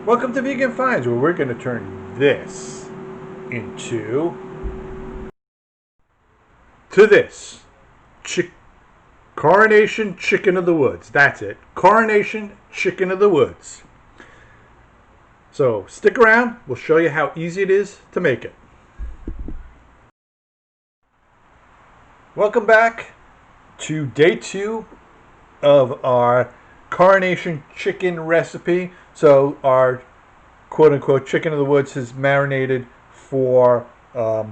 Welcome to Vegan Finds, where we're going to turn this into this Coronation Chicken of the Woods. That's it, Coronation Chicken of the Woods. So stick around, we'll show you how easy it is to make it. Welcome back to day 2 of our Coronation Chicken recipe. So our quote-unquote chicken of the woods is marinated for a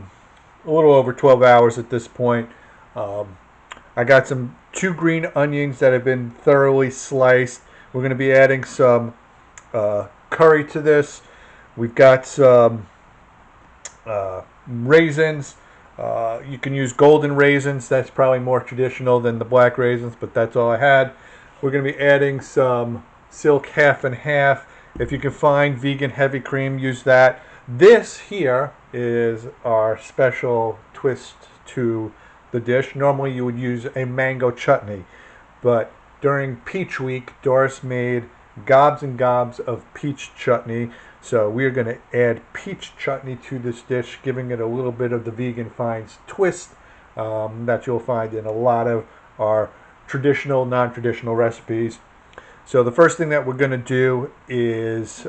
little over 12 hours at this point. I got some 2 green onions that have been thoroughly sliced. We're going to be adding some curry to this. We've got some raisins. You can use golden raisins. That's probably more traditional than the black raisins, but that's all I had. We're going to be adding some silk half and half. If you can find vegan heavy cream, use that. This here is our special twist to the dish. Normally you would use a mango chutney, but during Peach Week, Doris made gobs and gobs of peach chutney. So we're going to add peach chutney to this dish, giving it a little bit of the Vegan Finds twist that you'll find in a lot of our traditional, non-traditional recipes. So the first thing that we're going to do is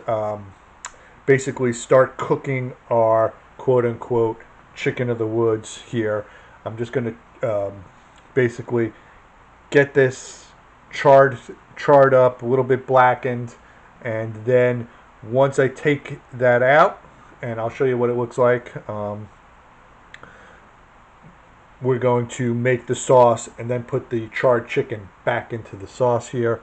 basically start cooking our quote-unquote chicken of the woods here. I'm just going to basically get this charred up, a little bit blackened, and then once I take that out, and I'll show you what it looks like, we're going to make the sauce and then put the charred chicken back into the sauce here.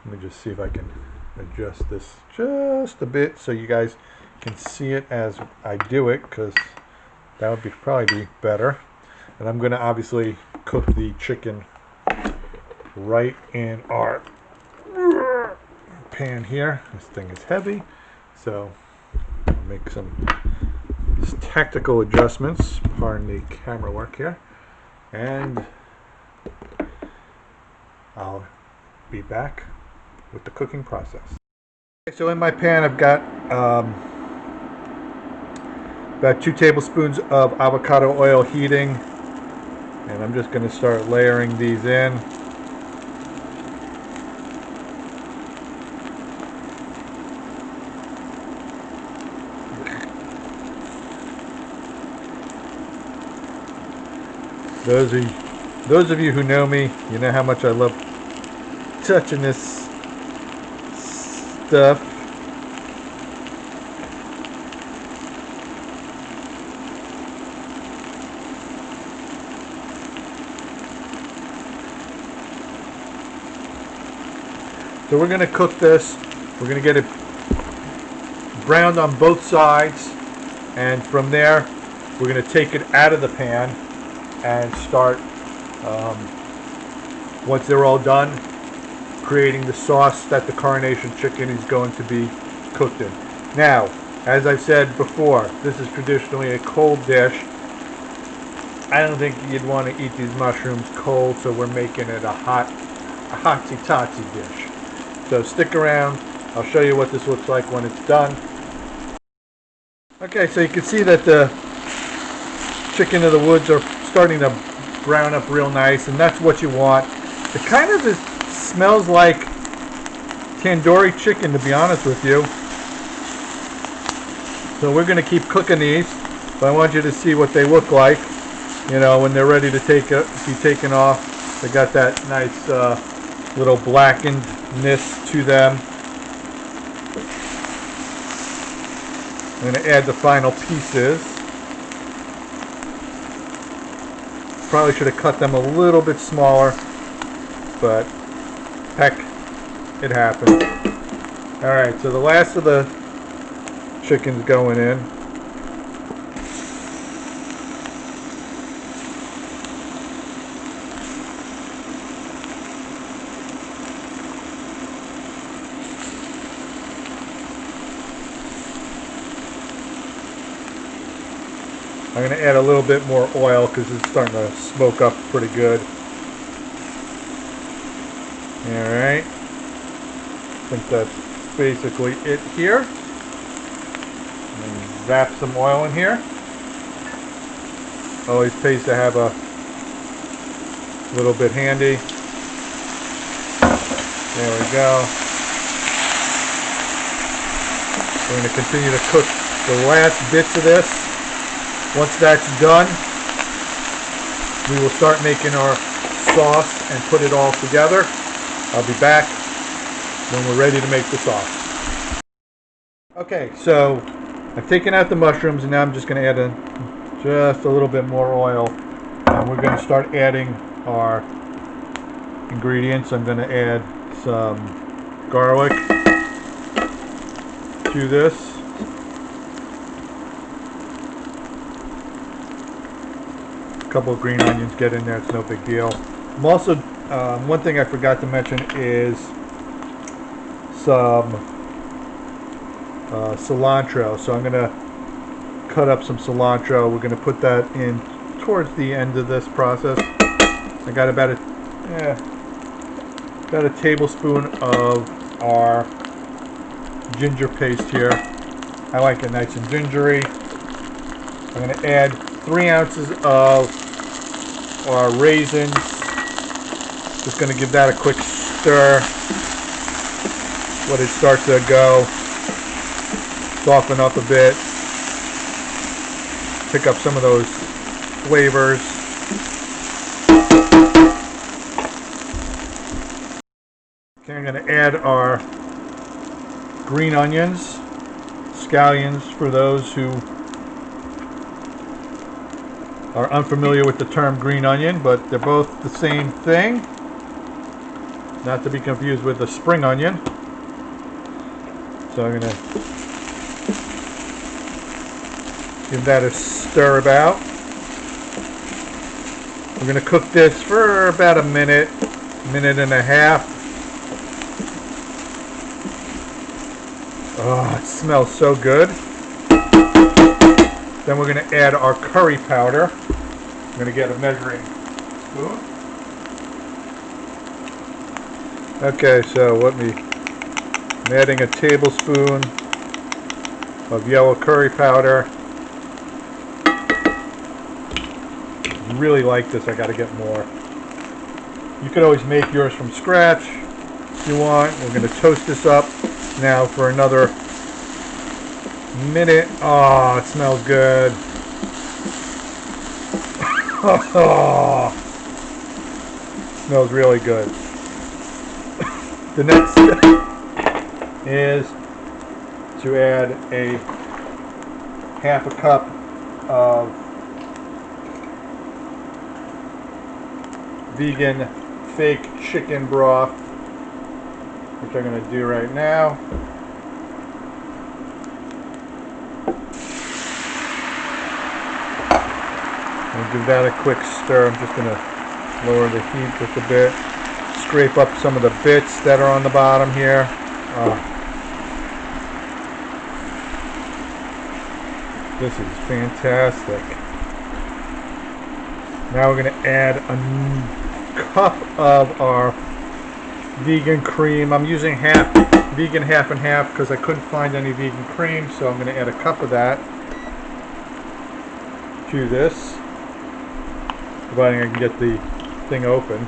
Let me just see if I can adjust this just a bit so you guys can see it as I do it, because that would probably be better. And I'm going to obviously cook the chicken right in our pan here. This thing is heavy, so I'll make some tactical adjustments. Pardon the camera work here. And I'll be back with the cooking process. Okay, so in my pan I've got about 2 tablespoons of avocado oil heating, and I'm just going to start layering these in. Those of you who know me, you know how much I love touching this stuff. So we're going to cook this. We're going to get it browned on both sides, and from there we're going to take it out of the pan and start, once they're all done, creating the sauce that the Coronation Chicken is going to be cooked in. Now, as I've said before, this is traditionally a cold dish. I don't think you'd want to eat these mushrooms cold, so we're making it a hotsy-totsy dish. So stick around. I'll show you what this looks like when it's done. Okay, so you can see that the chicken of the woods are starting to brown up real nice, and that's what you want. It kind of smells like tandoori chicken, to be honest with you. So we're going to keep cooking these, but I want you to see what they look like, you know, when they're ready to be taken off. They got that nice little blackenedness to them. I'm going to add the final pieces. Probably should have cut them a little bit smaller, but heck, it happened. Alright, so the last of the chicken's going in. I'm going to add a little bit more oil because it's starting to smoke up pretty good. Alright. I think that's basically it here. And zap some oil in here. Always pays to have a little bit handy. There we go. We're going to continue to cook the last bits of this. Once that's done, we will start making our sauce and put it all together. I'll be back when we're ready to make the sauce. Okay, so I've taken out the mushrooms and now I'm just going to add in just a little bit more oil. And we're going to start adding our ingredients. I'm going to add some garlic to this. A couple of green onions get in there, it's no big deal. I'm also, one thing I forgot to mention is some cilantro. So I'm going to cut up some cilantro. We're going to put that in towards the end of this process. I got about a tablespoon of our ginger paste here. I like it nice and gingery. I'm going to add 3 ounces of our raisins. Just going to give that a quick stir. Let it start to go. Soften up a bit. Pick up some of those flavors. Okay, I'm going to add our green onions, scallions for those who are unfamiliar with the term green onion, but they're both the same thing. Not to be confused with the spring onion. So I'm going to give that a stir about. We're going to cook this for about a minute, minute and a half. Oh, it smells so good. Then we're going to add our curry powder. I'm going to get a measuring spoon. Okay, so I'm adding a tablespoon of yellow curry powder. Really like this. I got to get more. You could always make yours from scratch if you want. We're going to toast this up now for another minute. Oh, it smells good. Oh, smells really good. The next step is to add a half a cup of vegan fake chicken broth, which I'm going to do right now. I'll give that a quick stir. I'm just going to lower the heat just a bit. Scrape up some of the bits that are on the bottom here. This is fantastic. Now we're going to add a cup of our vegan cream. I'm using vegan half and half because I couldn't find any vegan cream, so I'm going to add a cup of that to this, providing I can get the thing open.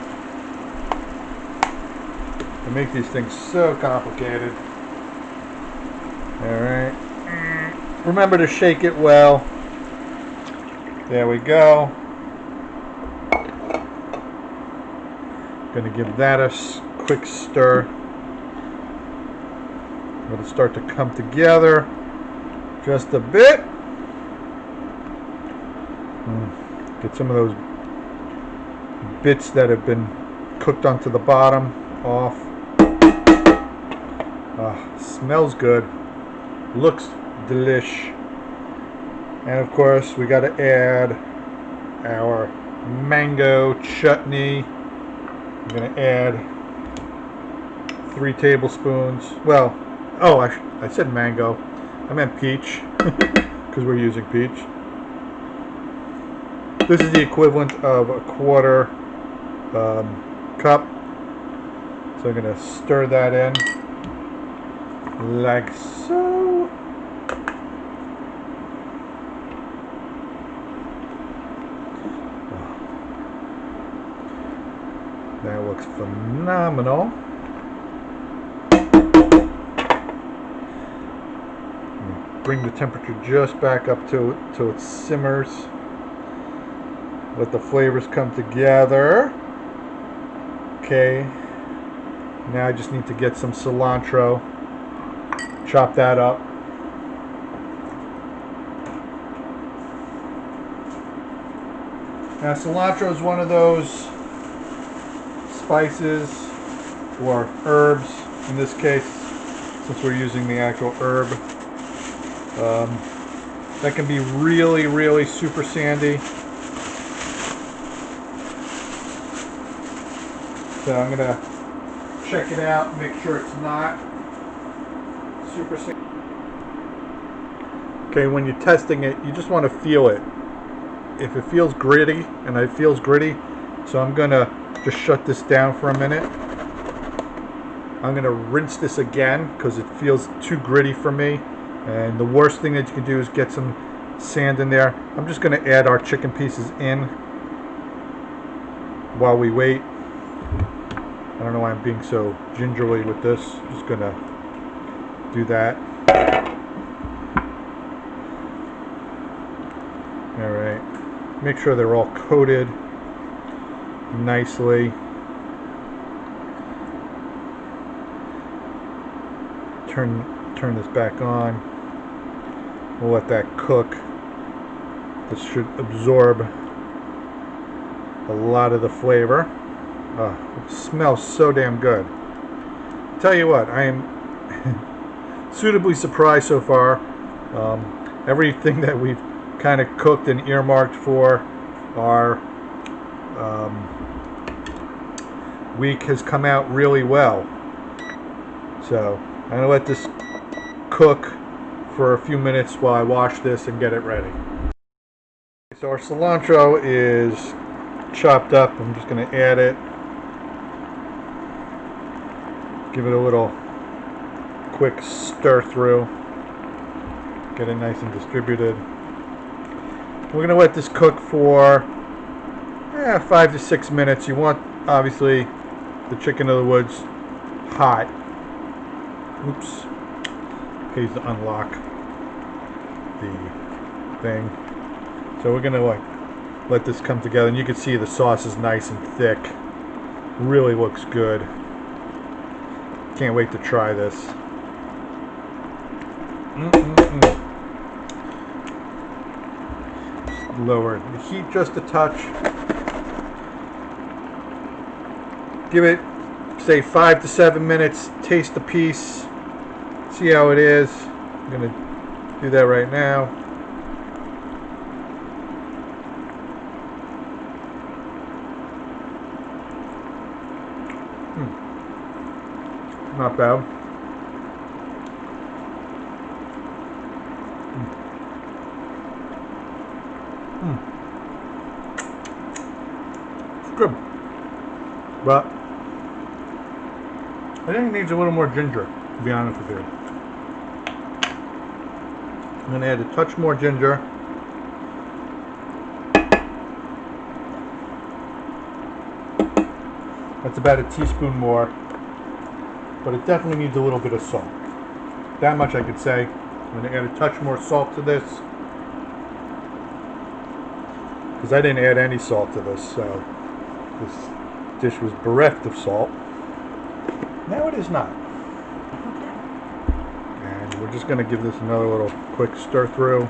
They make these things so complicated. Alright. Remember to shake it well. There we go. Going to give that a quick stir. Let it start to come together just a bit. Get some of those bits that have been cooked onto the bottom off. Smells good. Looks delish. And of course we got to add our mango chutney. I'm going to add 3 tablespoons. Well, oh, I said mango. I meant peach because we're using peach. This is the equivalent of a quarter cup. So I'm going to stir that in like so. looks phenomenal. Bring the temperature just back up to it simmers. Let the flavors come together. Okay. Now I just need to get some cilantro. Chop that up. Now cilantro is one of those spices or herbs in this case, since we're using the actual herb. That can be really, really super sandy. So I'm gonna check it out and make sure it's not super sandy. Okay, when you're testing it, you just want to feel it. If it feels gritty, and it feels gritty, so I'm gonna just shut this down for a minute. I'm gonna rinse this again because it feels too gritty for me. And the worst thing that you can do is get some sand in there. I'm just going to add our chicken pieces in while we wait. I don't know why I'm being so gingerly with this. Just going to do that. Alright. Make sure they're all coated nicely. Turn this back on. We'll let that cook. This should absorb a lot of the flavor. It smells so damn good. Tell you what, I am suitably surprised so far. Everything that we've kind of cooked and earmarked for our week has come out really well. So I'm going to let this cook for a few minutes while I wash this and get it ready. So our cilantro is chopped up. I'm just going to add it. Give it a little quick stir through. Get it nice and distributed. We're going to let this cook for 5 to 6 minutes. You want, obviously, the chicken of the woods hot. Oops. Pays to unlock the thing. So we're gonna let this come together, and you can see the sauce is nice and thick. Really looks good. Can't wait to try this. Just lower the heat just a touch. Give it, say, 5 to 7 minutes. Taste the piece. See how it is. I'm going to do that right now. Not bad. It's good. But I think it needs a little more ginger, to be honest with you. I'm going to add a touch more ginger. That's about a teaspoon more. But it definitely needs a little bit of salt. That much I could say. I'm going to add a touch more salt to this. Because I didn't add any salt to this, so this dish was bereft of salt. Now it is not. And we're just going to give this another little quick stir through.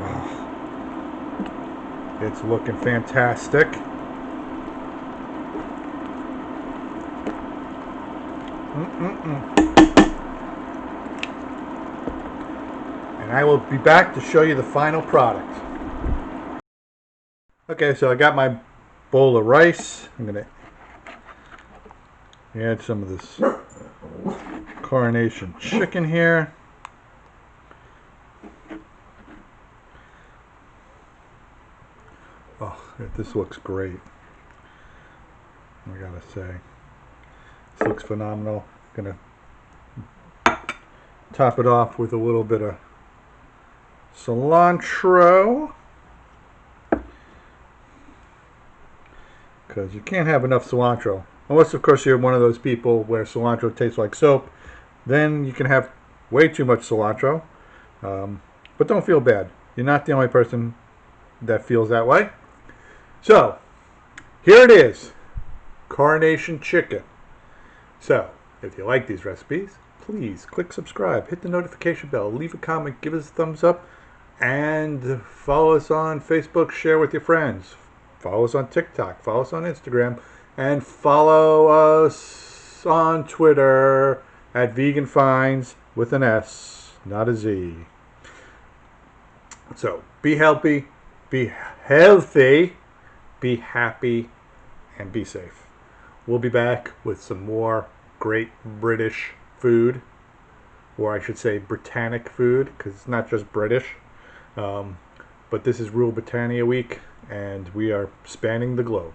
Wow. It's looking fantastic. And I will be back to show you the final product. Okay, so I got my bowl of rice. I'm going to add some of this Coronation Chicken here. Oh, this looks great. I gotta say. This looks phenomenal. Gonna top it off with a little bit of cilantro. because you can't have enough cilantro. Unless, of course, you're one of those people where cilantro tastes like soap. Then you can have way too much cilantro. But don't feel bad. You're not the only person that feels that way. So, here it is. Coronation Chicken. So, if you like these recipes, please click subscribe, hit the notification bell, leave a comment, give us a thumbs up, and follow us on Facebook, share with your friends. Follow us on TikTok, follow us on Instagram, and follow us on Twitter at Vegan Finds with an S, not a Z. So, be healthy, be happy, and be safe. We'll be back with some more great British food, or I should say Britannic food, because it's not just British. But this is Rule Britannia Week, and we are spanning the globe.